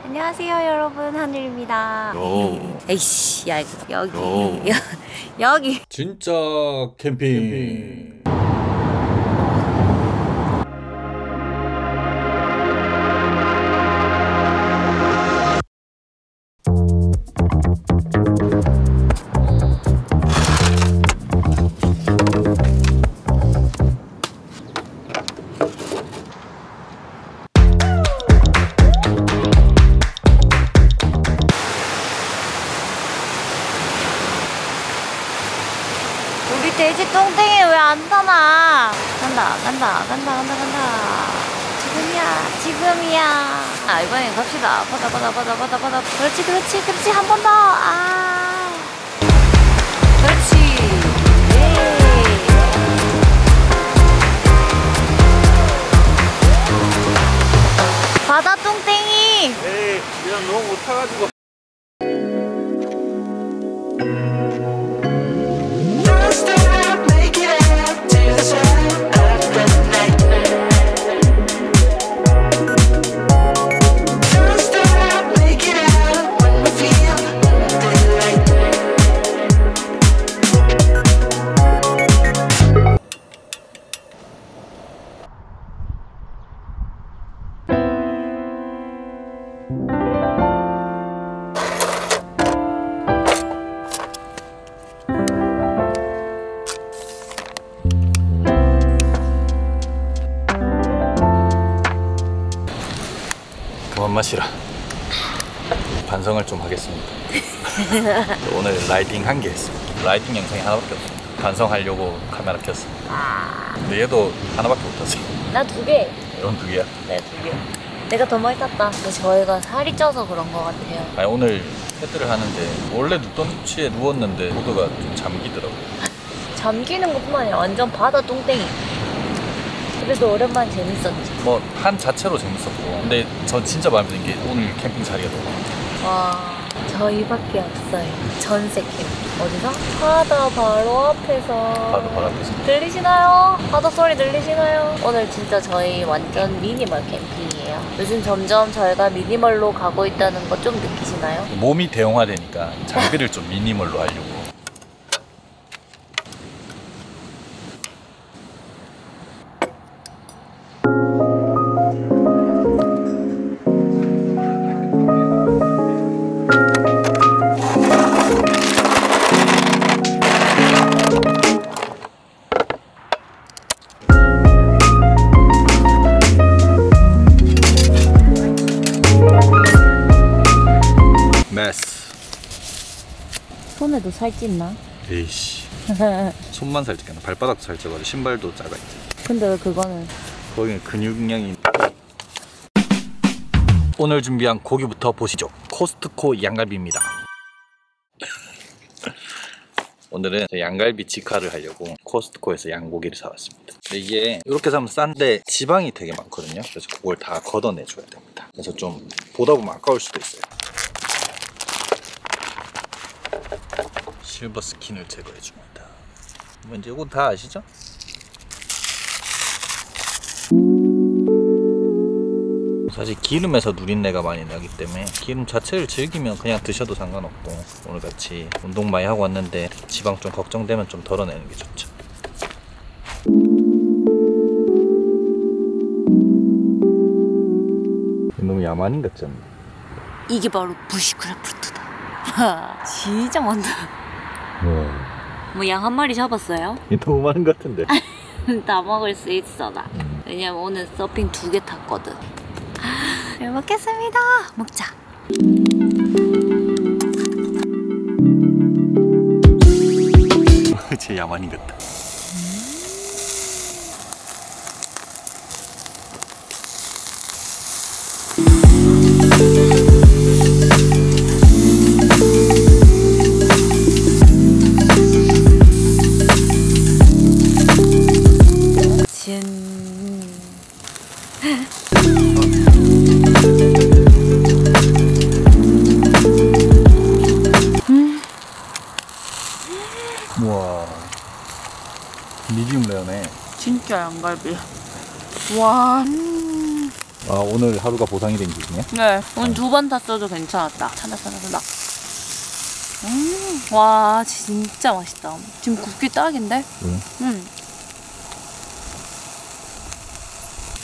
안녕하세요 여러분, 하늘입니다. 에이씨, 야 이거 여기 여기 진짜 캠핑. 우리 돼지 똥땡이 왜 안 타나? 간다. 지금이야. 아, 이번엔 갑시다. 바다. 그렇지. 한 번 더. 아, 그렇지. 예. 바다 똥땡이. 에이, 그냥 너무 못 타가지고. 그만 마시라. 반성을 좀 하겠습니다. 오늘 라이딩 한 개 했습니다. 라이딩 영상이 하나밖에 없습니다. 반성하려고 카메라 켰습니다. 근데 얘도 하나밖에 못 탔어요. 나 2개. 이건 2개야? 네, 2개. 내가 더 많이 탔다. 근데 저희가 살이 쪄서 그런 것 같아요. 아니, 오늘 패드를 하는데 원래 눕던 위치에 누웠는데 보드가 좀 잠기더라고요. 잠기는 것뿐만 아니라 완전 바다 똥땡이. 그래도 오랜만에 재밌었지. 뭐 한 자체로 재밌었고, 근데 저 진짜 마음에 드는 게 오늘 캠핑 자리가 너무 좋아요. 와, 저희밖에 없어요. 전세 캠. 어디서? 바다 바로 앞에서. 바로 앞에서. 들리시나요? 바다 소리 들리시나요? 오늘 진짜 저희 완전 미니멀 캠핑이에요. 요즘 점점 저희가 미니멀로 가고 있다는 거 좀 느끼시나요? 몸이 대형화되니까 장비를 좀 미니멀로 하려고. 손에도 살찐나? 에이씨. 손만 살찌겠나? 발바닥도 살쪄가지고 신발도 작아 있지. 근데 왜 그거는? 거기는 근육량이. 오늘 준비한 고기부터 보시죠. 코스트코 양갈비입니다. 오늘은 양갈비 직화를 하려고 코스트코에서 양고기를 사왔습니다. 근데 이게 이렇게 사면 싼데 지방이 되게 많거든요. 그래서 그걸 다 걷어내줘야 됩니다. 그래서 좀 보다 보면 아까울 수도 있어요. 실버 스킨을 제거해 줍니다. 이제 이건 다 아시죠? 사실 기름에서 누린내가 많이 나기 때문에 기름 자체를 즐기면 그냥 드셔도 상관없고, 오늘같이 운동 많이 하고 왔는데 지방 좀 걱정되면 좀 덜어내는 게 좋죠. 너무 야만인 같지 않나? 이게 바로 부시크래프트다. 진짜 많다. 뭐 양 한 마리 잡았어요? 너무 많은 것 같은데. 다 먹을 수 있어 나. 왜냐면 오늘 서핑 2개 탔거든. 잘 먹겠습니다. 먹자. 제 야만인 같다. 우와, 미디움 레어네. 진짜 양갈비. 와. 아, 오늘 하루가 보상이 된 기분이야? 네, 오늘 2번 탔어도 괜찮았다. 찬다. 와, 진짜 맛있다. 지금 굽기 딱인데? 응.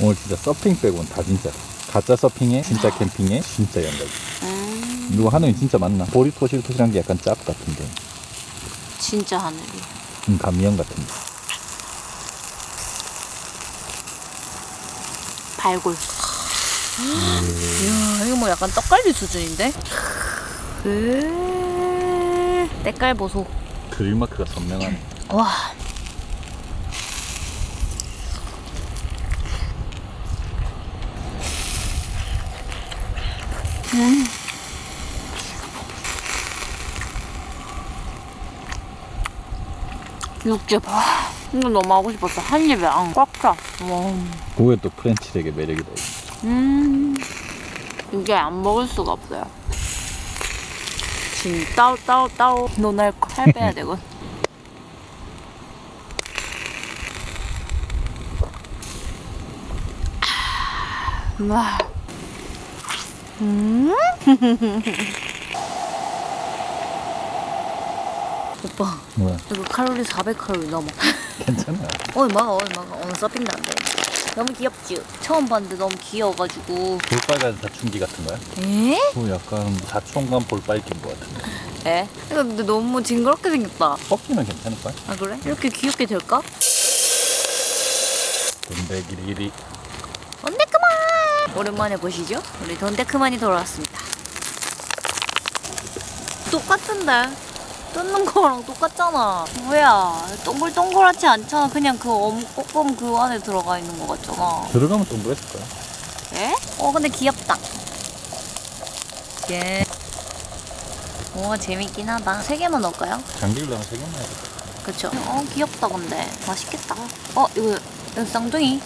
오늘 진짜 서핑 빼고는 다 진짜. 가짜 서핑에, 진짜 캠핑에, 진짜 연락이. 누가 하늘이 진짜 많나? 볼이 토실토실한 게 약간 짭 같은데. 진짜 하늘이. 감미연 같은데. 발골. 이야, 이거 뭐 약간 떡갈비 수준인데? 때깔 보소. 그릴 마크가 선명하네. 와. 육즙. 와, 이거 너무 하고 싶었어. 한 입에 안 꽉 차. 와. 그게 또 프렌치 되게 매력이다. 이게 안 먹을 수가 없어요. 따오. 너날 살 빼야 되고. 와. 오빠. 뭐야? 이거 칼로리 400칼로리 넘어. 괜찮아. 얼마가 오늘 서핑도 안 돼. 너무 귀엽지? 처음 봤는데 너무 귀여워가지고. 볼빨간 사춘기 같은 거야? 에? 약간 사촌간 볼빨 낀것 같은데. 에? 이거 근데 너무 징그럽게 생겼다. 꺾이면 괜찮을까? 아 그래? 이렇게 귀엽게 될까? 돈데기리기리. 돈데크만! 오랜만에 보시죠? 우리 돈데크만이 돌아왔습니다. 똑같은데? 뜯는 거랑 똑같잖아. 뭐야? 동글동글하지 않잖아. 그냥 그 꼬끔 그 안에 들어가 있는 거 같잖아. 들어가면 동그랬을 거야. 에? 근데 귀엽다. 예. 오, 재밌긴 하다. 3개만 넣을까요? 장기를 넣으면 3개만 해야 돼. 그쵸? 귀엽다, 근데. 맛있겠다. 이거 쌍둥이.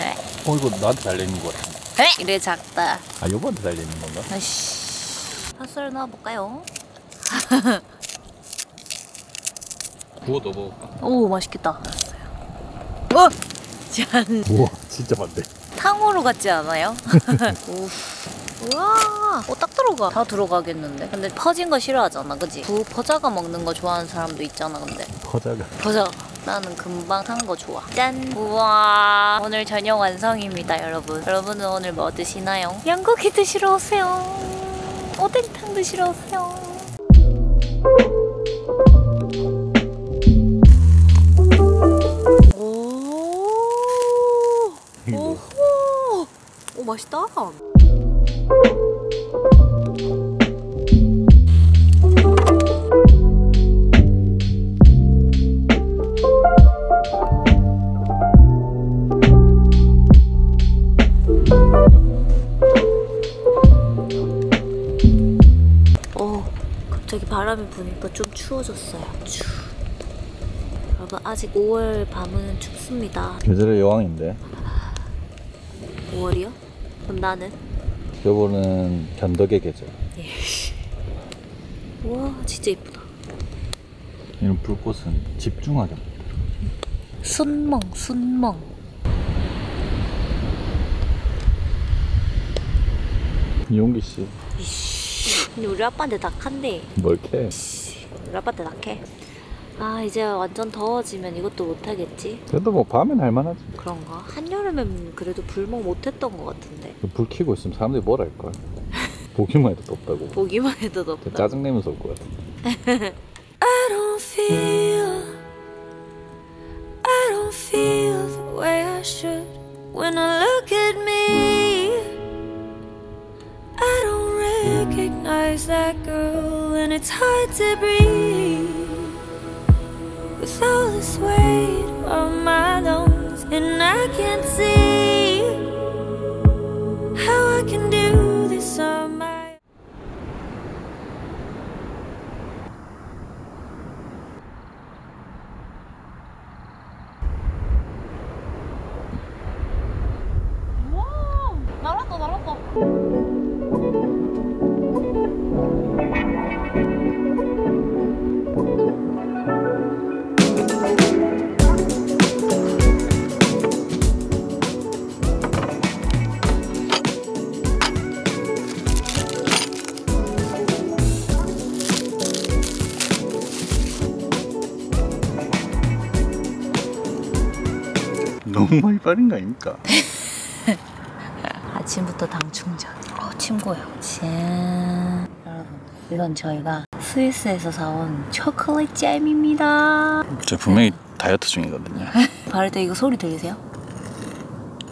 에? 이거 나한테 달려있는 거 같아. 에? 이래 작다. 아, 요거한테 달려있는 건가? 아이씨. 파스를 넣어볼까요? 구워 넣어볼까? 오, 맛있겠다. 짠. 우와, 진짜 많네. 탕후루 같지 않아요? 우와, 딱 들어가. 다 들어가겠는데? 근데 퍼진 거 싫어하잖아, 그지? 퍼자가 먹는 거 좋아하는 사람도 있잖아, 근데. 퍼자가. 나는 금방 탄 거 좋아. 짠! 우와, 오늘 저녁 완성입니다, 여러분. 여러분은 오늘 뭐 드시나요? 양고기 드시러 오세요. 오뎅탕 드시러 오세요. 오, 맛있다. 갑자기 바람이 부니까 좀 추워졌어요. 여러분, 아직 5월 밤은 춥습니다. 계절의 여왕인데. 5월이요? 그럼 나는? 여보는 견덕의 계절. 와, 진짜 예쁘다. 이런 불꽃은 집중하게. 순멍. 이용기 씨. 근데 우리 아빠한테 낙한데. 뭘 캐? 우리 아빠한테 낙해. 아, 이제 완전 더워지면 이것도 못하겠지? 그래도 뭐 밤엔 할만하지. 그런가? 한여름엔 그래도 불멍 못했던 것 같은데. 불 켜고 있으면 사람들이 뭘 할걸? 보기만 해도 덥다고. 보기만 해도 덥다. 짜증내면서 올 것 같은데. I don't feel the way I should when I look at me. I don't recognize that girl and it's hard to breathe with all this weight on my lungs and I can't see how I can do this on my own. 날았다. 너무 많이 빠른 거 아닙니까? 아침부터 당 충전. 침 고요. 짠. 여러분, 이건 저희가 스위스에서 사온 초콜릿 잼입니다. 저 분명히 다이어트 중이거든요. 바를 때 이거 소리 들리세요?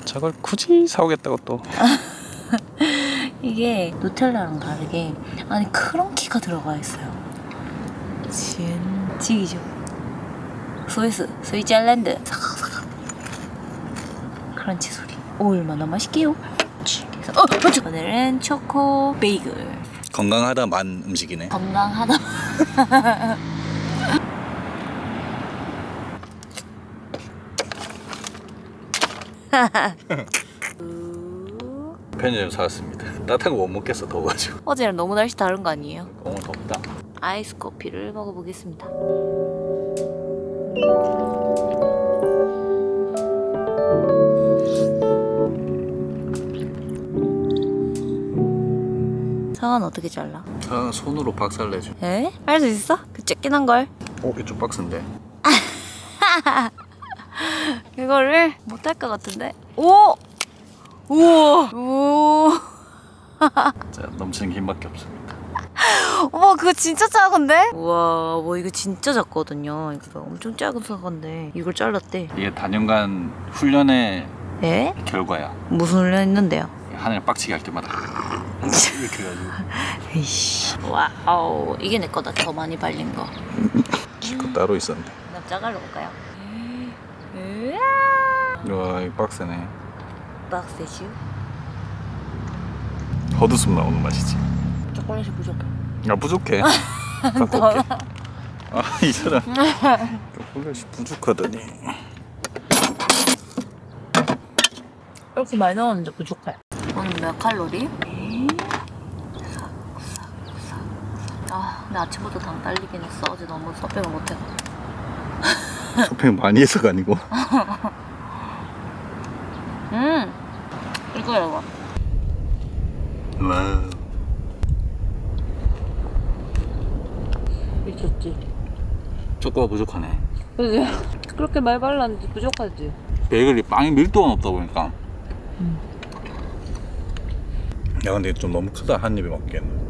저걸 굳이 사오겠다고 또. 이게 누텔라랑 다르게 안에 크런키가 들어가 있어요. 진지기죠. 스위스, 스위tzer랜드. 사각사각. 크런치 소리. 얼마나 맛있게요? 그래서 오늘은 초코 베이글. 건강하다 만 음식이네. 건강하다. 편의점 사왔습니다. 따뜻한 거 못 먹겠어, 더워가지고. 어제랑 너무 날씨 다른 거 아니에요? 오늘 덥다. 아이스 커피를 먹어보겠습니다. 상은 어떻게 잘라? 아, 손으로 박살내줘. 에? 할 수 있어? 그 쬐끼난 걸? 이게 좀 빡센데. 이거를 못할 것 같은데? 오! 우와! 오! 자, 넘치는 힘밖에 없습니다. 어머, 그거 진짜 작은데? 우와, 뭐 이거 진짜 작거든요. 이거 엄청 작은 사과인데 이걸 잘랐대. 이게 단연간 훈련의 에? 결과야. 무슨 훈련 했는데요? 하늘 빡치게 할 때마다 이렇게 해가지고. 에이씨. 와우, 이게 내 거다. 더 많이 발린 거. 그거 따로 있었는데. 그럼 짜갈로 볼까요? 와, 이거 빡세네. 빡세지? 헛웃음 나오는 맛이지. 초콜릿이 부족해. 아, 부족해. 갖고 올게. 아, 이 사람 초콜릿이 부족하더니. 이렇게 많이 넣었는데 부족해. 오늘 몇 칼로리? 근데 아침부터 당 딸리긴 했어. 어제 너무 서핑을 못해가지고. 쇼핑 많이 해서가 아니고. 이거. 와우. 미쳤지? 초코가 부족하네. 그지? 그렇게 많이 발랐는데 부족하지? 베이글이 빵이 밀도가 높다 보니까. 야, 근데 좀 너무 크다. 한 입에 먹기에는.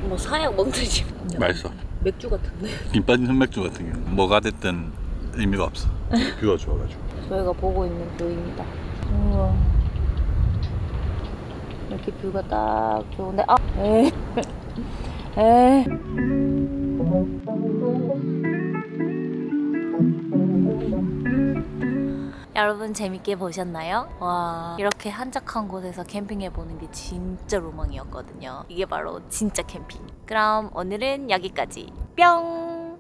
뭐 사약 먹듯이. 맛있어. 맥주 같은데. 김 빠진 흑맥주 같은 경우 뭐가 됐든 의미가 없어. 뷰가 좋아가지고. 저희가 보고 있는 뷰입니다. 우와. 이렇게 뷰가 딱 좋은데, 에이. 여러분 재밌게 보셨나요? 와, 이렇게 한적한 곳에서 캠핑해보는 게 진짜 로망이었거든요. 이게 바로 진짜 캠핑. 그럼 오늘은 여기까지. 뿅!